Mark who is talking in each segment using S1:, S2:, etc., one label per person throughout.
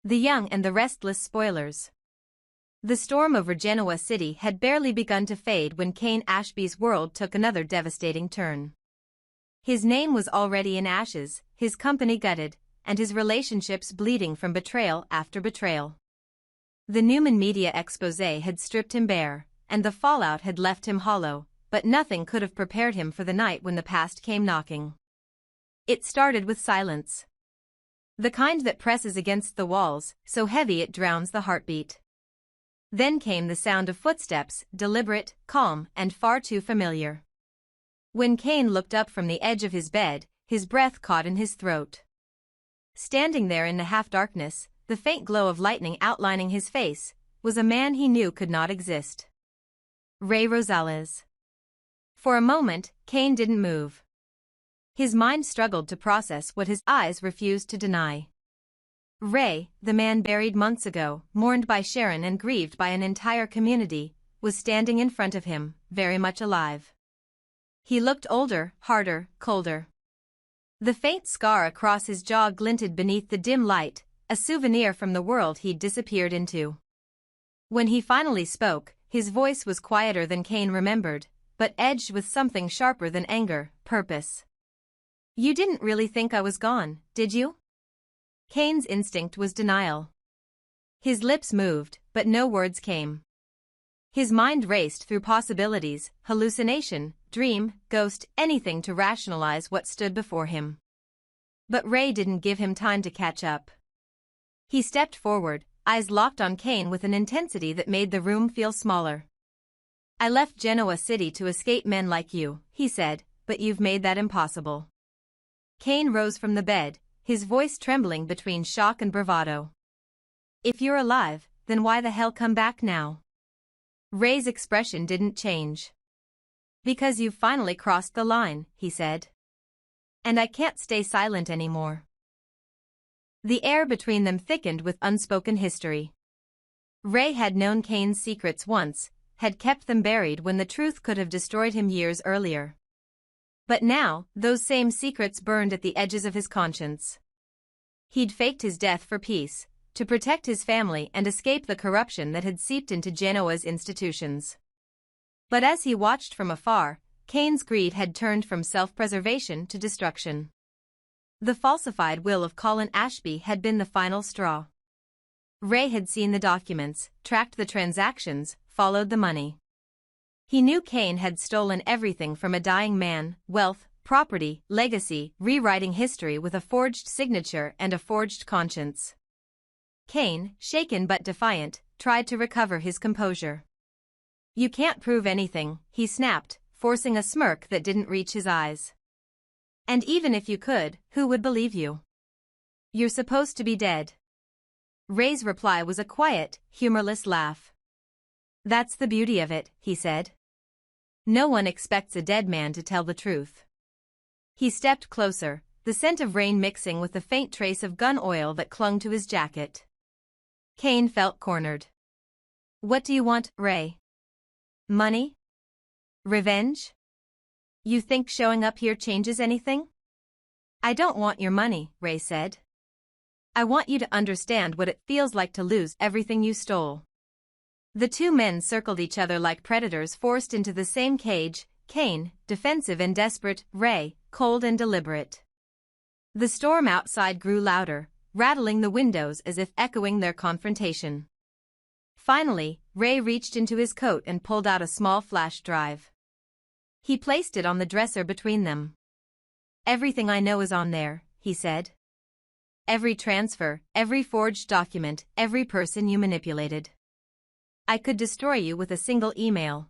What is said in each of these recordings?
S1: The Young and the Restless spoilers. The storm over Genoa City had barely begun to fade when Cane Ashby's world took another devastating turn. His name was already in ashes, his company gutted, and his relationships bleeding from betrayal after betrayal. The Newman media exposé had stripped him bare, and the fallout had left him hollow, but nothing could have prepared him for the night when the past came knocking. It started with silence. The kind that presses against the walls, so heavy it drowns the heartbeat. Then came the sound of footsteps, deliberate, calm, and far too familiar. When Cane looked up from the edge of his bed, his breath caught in his throat. Standing there in the half-darkness, the faint glow of lightning outlining his face, was a man he knew could not exist. Ray Rosales. For a moment, Cane didn't move. His mind struggled to process what his eyes refused to deny. Ray, the man buried months ago, mourned by Sharon and grieved by an entire community, was standing in front of him, very much alive. He looked older, harder, colder. The faint scar across his jaw glinted beneath the dim light, a souvenir from the world he'd disappeared into. When he finally spoke, his voice was quieter than Cane remembered, but edged with something sharper than anger, purpose. "You didn't really think I was gone, did you?" Cane's instinct was denial. His lips moved, but no words came. His mind raced through possibilities, hallucination, dream, ghost, anything to rationalize what stood before him. But Ray didn't give him time to catch up. He stepped forward, eyes locked on Cane with an intensity that made the room feel smaller. "I left Genoa City to escape men like you," he said, "but you've made that impossible." Cane rose from the bed, his voice trembling between shock and bravado. "If you're alive, then why the hell come back now?" Ray's expression didn't change. "Because you've finally crossed the line," he said. "And I can't stay silent anymore." The air between them thickened with unspoken history. Ray had known Cane's secrets once, had kept them buried when the truth could have destroyed him years earlier. But now, those same secrets burned at the edges of his conscience. He'd faked his death for peace, to protect his family and escape the corruption that had seeped into Genoa's institutions. But as he watched from afar, Cane's greed had turned from self-preservation to destruction. The falsified will of Colin Ashby had been the final straw. Ray had seen the documents, tracked the transactions, followed the money. He knew Cane had stolen everything from a dying man: wealth, property, legacy, rewriting history with a forged signature and a forged conscience. Cane, shaken but defiant, tried to recover his composure. "You can't prove anything," he snapped, forcing a smirk that didn't reach his eyes. "And even if you could, who would believe you? You're supposed to be dead." Ray's reply was a quiet, humorless laugh. "That's the beauty of it," he said. "No one expects a dead man to tell the truth." He stepped closer, the scent of rain mixing with the faint trace of gun oil that clung to his jacket. Cane felt cornered. "What do you want, Ray? Money? Revenge? You think showing up here changes anything?" "I don't want your money," Ray said. "I want you to understand what it feels like to lose everything you stole." The two men circled each other like predators forced into the same cage, Cane, defensive and desperate, Ray, cold and deliberate. The storm outside grew louder, rattling the windows as if echoing their confrontation. Finally, Ray reached into his coat and pulled out a small flash drive. He placed it on the dresser between them. "Everything I know is on there," he said. "Every transfer, every forged document, every person you manipulated. I could destroy you with a single email."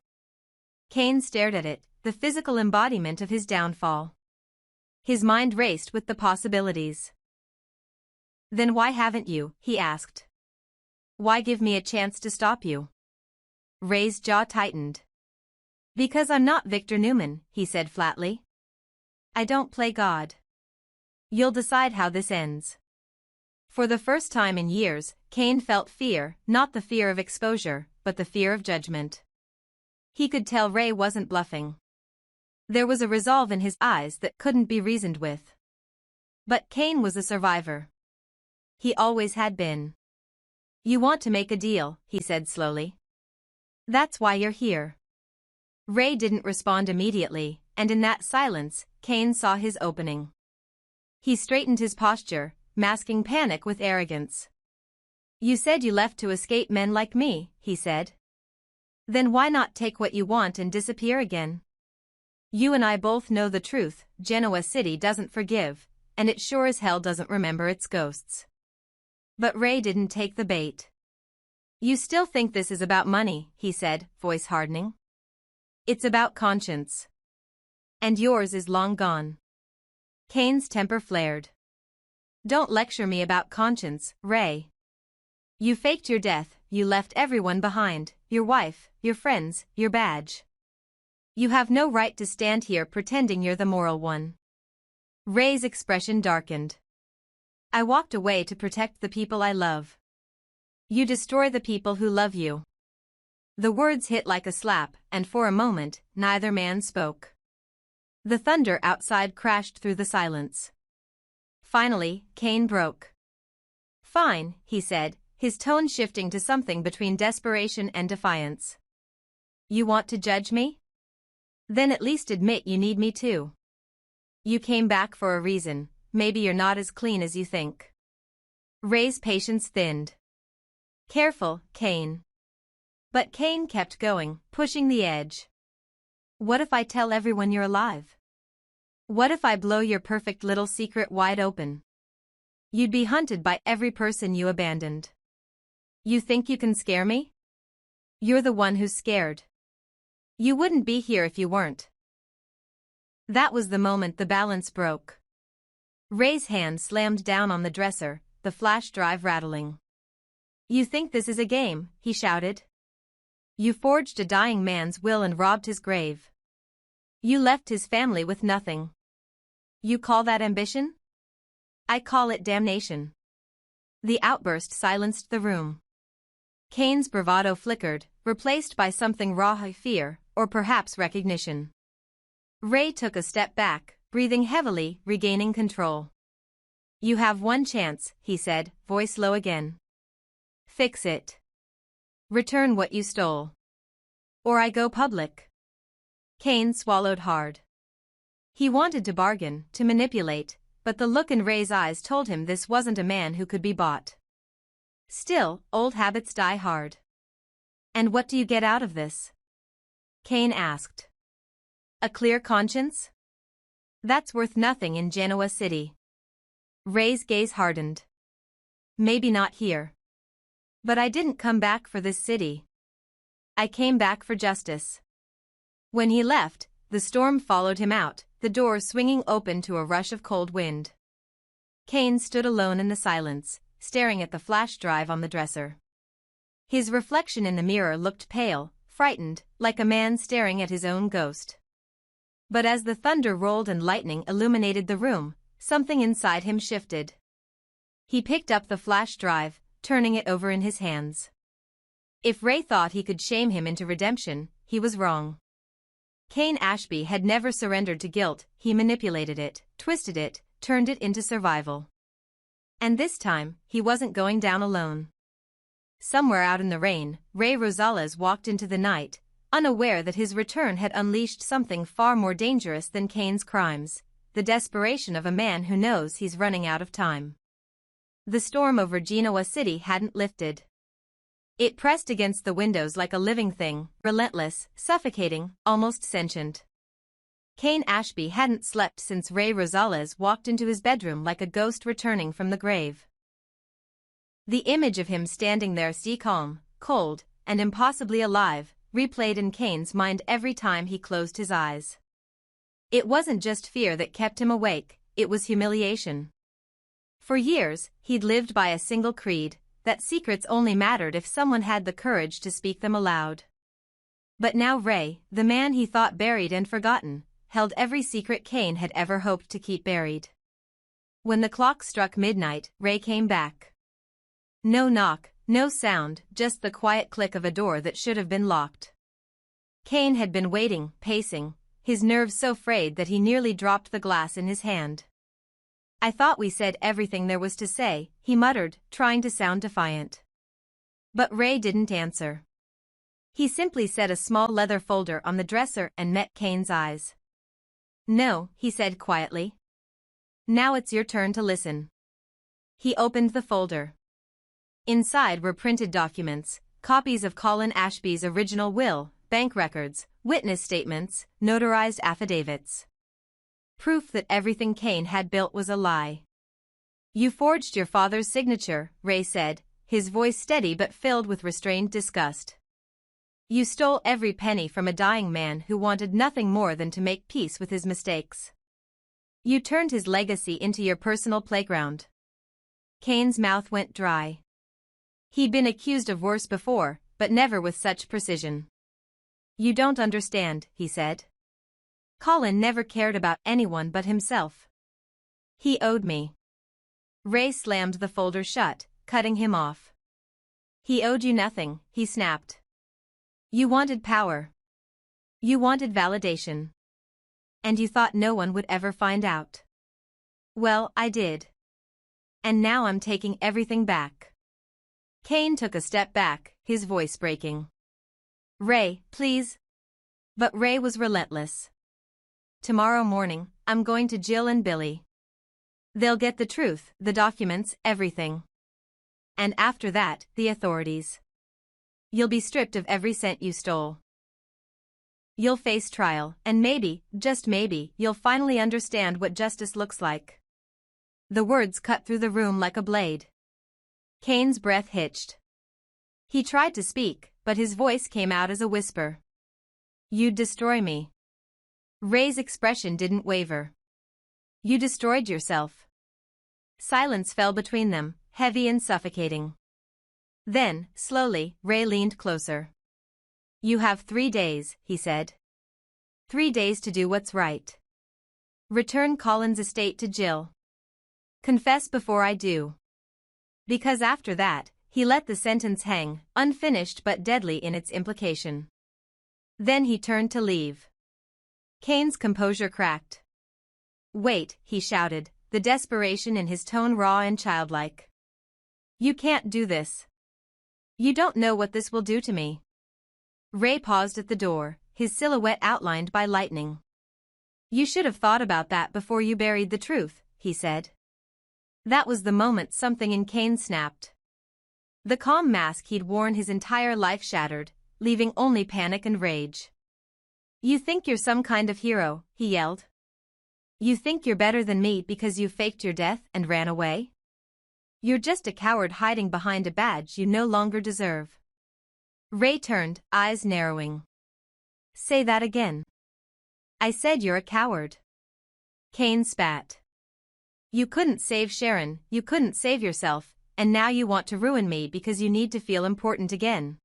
S1: Cane stared at it, the physical embodiment of his downfall. His mind raced with the possibilities. "Then why haven't you?" he asked. "Why give me a chance to stop you?" Ray's jaw tightened. "Because I'm not Victor Newman," he said flatly. "I don't play God. You'll decide how this ends." For the first time in years, Cane felt fear, not the fear of exposure, but the fear of judgment. He could tell Ray wasn't bluffing. There was a resolve in his eyes that couldn't be reasoned with. But Cane was a survivor. He always had been. You want to make a deal, he said slowly. That's why you're here. Ray didn't respond immediately, and in that silence, Cane saw his opening. He straightened his posture, masking panic with arrogance. You said you left to escape men like me, he said. Then why not take what you want and disappear again? You and I both know the truth, Genoa City doesn't forgive, and it sure as hell doesn't remember its ghosts. But Ray didn't take the bait. You still think this is about money, he said, voice hardening. It's about conscience. And yours is long gone. Cane's temper flared. Don't lecture me about conscience, Ray. You faked your death, you left everyone behind, your wife, your friends, your badge. You have no right to stand here pretending you're the moral one. Ray's expression darkened. I walked away to protect the people I love. You destroy the people who love you. The words hit like a slap, and for a moment, neither man spoke. The thunder outside crashed through the silence. Finally, Cane broke. Fine, he said, his tone shifting to something between desperation and defiance. You want to judge me? Then at least admit you need me too. You came back for a reason, maybe you're not as clean as you think. Ray's patience thinned. Careful, Cane. But Cane kept going, pushing the edge. What if I tell everyone you're alive? What if I blow your perfect little secret wide open? You'd be hunted by every person you abandoned. You think you can scare me? You're the one who's scared. You wouldn't be here if you weren't. That was the moment the balance broke. Ray's hand slammed down on the dresser, the flash drive rattling. You think this is a game, he shouted. You forged a dying man's will and robbed his grave. You left his family with nothing. You call that ambition? I call it damnation. The outburst silenced the room. Cane's bravado flickered, replaced by something raw fear, or perhaps recognition. Ray took a step back, breathing heavily, regaining control. You have one chance, he said, voice low again. Fix it. Return what you stole. Or I go public. Cane swallowed hard. He wanted to bargain, to manipulate, but the look in Ray's eyes told him this wasn't a man who could be bought. Still, old habits die hard. And what do you get out of this? Cane asked. A clear conscience? That's worth nothing in Genoa City. Ray's gaze hardened. Maybe not here. But I didn't come back for this city. I came back for justice. When he left, the storm followed him out, the door swinging open to a rush of cold wind. Cane stood alone in the silence, staring at the flash drive on the dresser. His reflection in the mirror looked pale, frightened, like a man staring at his own ghost. But as the thunder rolled and lightning illuminated the room, something inside him shifted. He picked up the flash drive, turning it over in his hands. If Ray thought he could shame him into redemption, he was wrong. Cane Ashby had never surrendered to guilt, he manipulated it, twisted it, turned it into survival. And this time, he wasn't going down alone. Somewhere out in the rain, Ray Rosales walked into the night, unaware that his return had unleashed something far more dangerous than Cane's crimes, the desperation of a man who knows he's running out of time. The storm over Genoa City hadn't lifted. It pressed against the windows like a living thing, relentless, suffocating, almost sentient. Cane Ashby hadn't slept since Ray Rosales walked into his bedroom like a ghost returning from the grave. The image of him standing there, calm, cold, and impossibly alive, replayed in Cane's mind every time he closed his eyes. It wasn't just fear that kept him awake, it was humiliation. For years, he'd lived by a single creed, that secrets only mattered if someone had the courage to speak them aloud. But now Ray, the man he thought buried and forgotten, held every secret Cane had ever hoped to keep buried. When the clock struck midnight, Ray came back. No knock, no sound, just the quiet click of a door that should have been locked. Cane had been waiting, pacing, his nerves so frayed that he nearly dropped the glass in his hand. I thought we said everything there was to say, he muttered, trying to sound defiant. But Ray didn't answer. He simply set a small leather folder on the dresser and met Kane's eyes. "No," he said quietly. "Now it's your turn to listen." He opened the folder. Inside were printed documents, copies of Colin Ashby's original will, bank records, witness statements, notarized affidavits. Proof that everything Cane had built was a lie. "You forged your father's signature," Ray said, his voice steady but filled with restrained disgust. "You stole every penny from a dying man who wanted nothing more than to make peace with his mistakes. You turned his legacy into your personal playground." Kane's mouth went dry. He'd been accused of worse before, but never with such precision. "You don't understand," he said. "Colin never cared about anyone but himself. He owed me." Ray slammed the folder shut, cutting him off. "He owed you nothing," he snapped. "You wanted power. You wanted validation. And you thought no one would ever find out. Well, I did. And now I'm taking everything back." Cane took a step back, his voice breaking. "Ray, please." But Ray was relentless. "Tomorrow morning, I'm going to Jill and Billy. They'll get the truth, the documents, everything. And after that, the authorities. You'll be stripped of every cent you stole. You'll face trial, and maybe, just maybe, you'll finally understand what justice looks like." The words cut through the room like a blade. Kane's breath hitched. He tried to speak, but his voice came out as a whisper. "You'd destroy me." Ray's expression didn't waver. "You destroyed yourself." Silence fell between them, heavy and suffocating. Then, slowly, Ray leaned closer. "You have 3 days," he said. 3 days to do what's right. Return Colin's estate to Jill. Confess before I do." Because after that, he let the sentence hang, unfinished but deadly in its implication. Then he turned to leave. Kane's composure cracked. "Wait," he shouted, the desperation in his tone raw and childlike. "You can't do this. You don't know what this will do to me." Ray paused at the door, his silhouette outlined by lightning. "You should have thought about that before you buried the truth," he said. That was the moment something in Cane snapped. The calm mask he'd worn his entire life shattered, leaving only panic and rage. "You think you're some kind of hero," he yelled. "You think you're better than me because you faked your death and ran away? You're just a coward hiding behind a badge you no longer deserve." Ray turned, eyes narrowing. "Say that again." "I said you're a coward." Cane spat. "You couldn't save Sharon, you couldn't save yourself, and now you want to ruin me because you need to feel important again."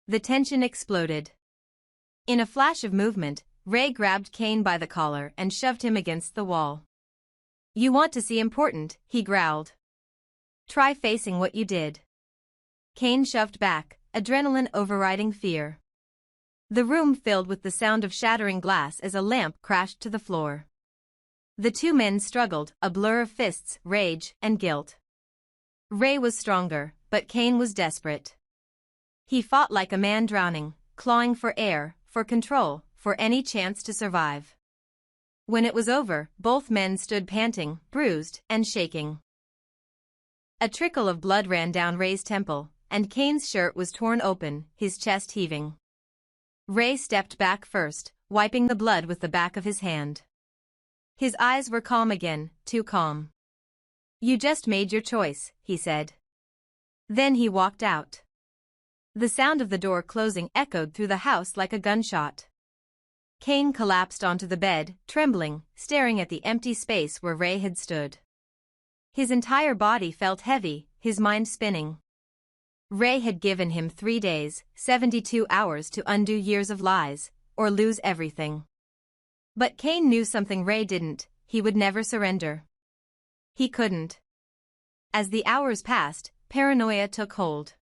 S1: The tension exploded. In a flash of movement, Ray grabbed Cane by the collar and shoved him against the wall. "You want to see important," he growled. "Try facing what you did." Cane shoved back, adrenaline overriding fear. The room filled with the sound of shattering glass as a lamp crashed to the floor. The two men struggled, a blur of fists, rage, and guilt. Ray was stronger, but Cane was desperate. He fought like a man drowning, clawing for air, for control, for any chance to survive. When it was over, both men stood panting, bruised, and shaking. A trickle of blood ran down Ray's temple, and Kane's shirt was torn open, his chest heaving. Ray stepped back first, wiping the blood with the back of his hand. His eyes were calm again, too calm. "You just made your choice," he said. Then he walked out. The sound of the door closing echoed through the house like a gunshot. Cane collapsed onto the bed, trembling, staring at the empty space where Ray had stood. His entire body felt heavy, his mind spinning. Ray had given him 3 days, 72 hours to undo years of lies, or lose everything. But Cane knew something Ray didn't: he would never surrender. He couldn't. As the hours passed, paranoia took hold.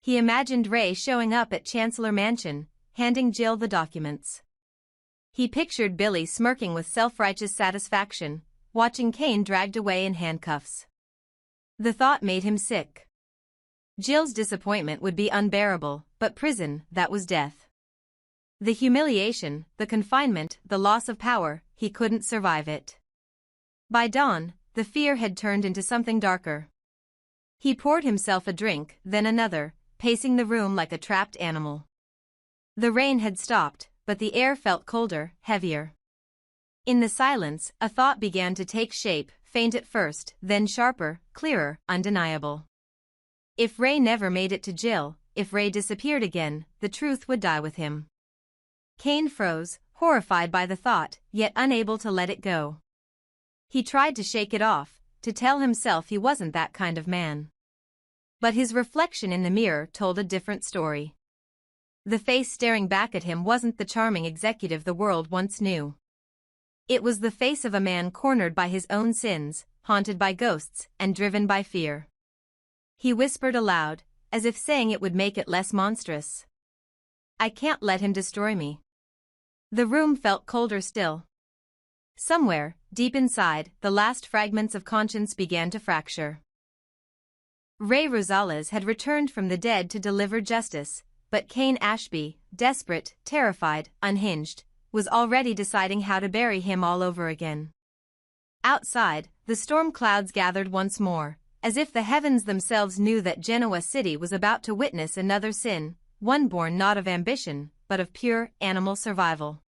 S1: He imagined Ray showing up at Chancellor Mansion, handing Jill the documents. He pictured Billy smirking with self-righteous satisfaction, watching Cane dragged away in handcuffs. The thought made him sick. Jill's disappointment would be unbearable, but prison, that was death. The humiliation, the confinement, the loss of power, he couldn't survive it. By dawn, the fear had turned into something darker. He poured himself a drink, then another, pacing the room like a trapped animal. The rain had stopped, but the air felt colder, heavier. In the silence, a thought began to take shape, faint at first, then sharper, clearer, undeniable. If Ray never made it to Jill, if Ray disappeared again, the truth would die with him. Cane froze, horrified by the thought, yet unable to let it go. He tried to shake it off, to tell himself he wasn't that kind of man. But his reflection in the mirror told a different story. The face staring back at him wasn't the charming executive the world once knew. It was the face of a man cornered by his own sins, haunted by ghosts, and driven by fear. He whispered aloud, as if saying it would make it less monstrous. "I can't let him destroy me." The room felt colder still. Somewhere, deep inside, the last fragments of conscience began to fracture. Ray Rosales had returned from the dead to deliver justice, but Cane Ashby, desperate, terrified, unhinged, was already deciding how to bury him all over again. Outside, the storm clouds gathered once more, as if the heavens themselves knew that Genoa City was about to witness another sin, one born not of ambition, but of pure, animal survival.